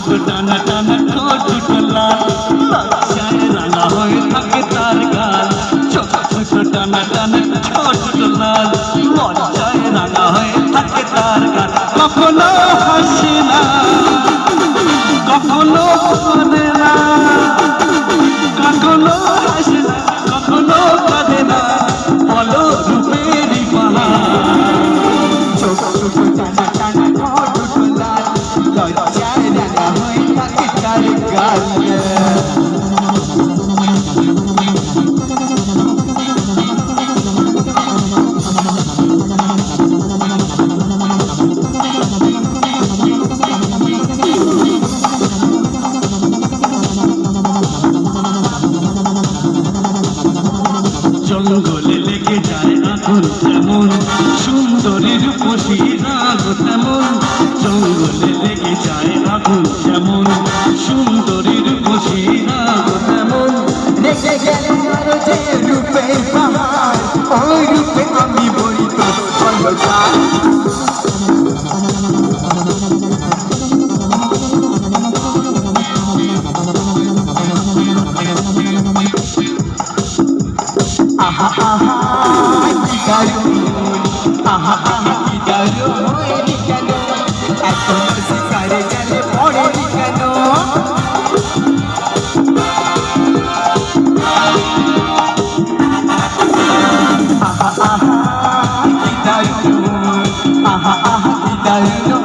ছোট টানা টানা ঠোঁট দুটো লাল, লজ্জায় রাঙা হয়ে থাকে তার গাল। ছোট ছোট টানা টানা ঠোঁট দুটো লাল, লজ্জায় রাঙা হয়ে থাকে তার গাল। কখনো হাসে না, কখনো কাঁদে না, কখনো হাসে না, কখনো কাঁদে না, বলো রূপেরই বাহার। ছোট ছোট টানা টানা ঠোঁট দুটো লাল, লজ্জায় রাঙা হয়ে থাকে তার গাল। জঙ্গলে লেগে যায় আগুন যেমন, সুন্দরী রূপসী রাগ তেমন। জঙ্গলে লেগে যায় আগুন যেমন, সুন্দরী রূপসী রাগ তেমন। রেখে গেল আরো যে রূপের পাহাড়, ওই রূপে আমি বলি তো অলকার। আহা আহা কি দারুণ, আহা আহা কি দারুণ কেন, এত শিকারে গেলে পড়েনি কেন। আহা আহা কি দারুণ, আহা আহা কি দারুণ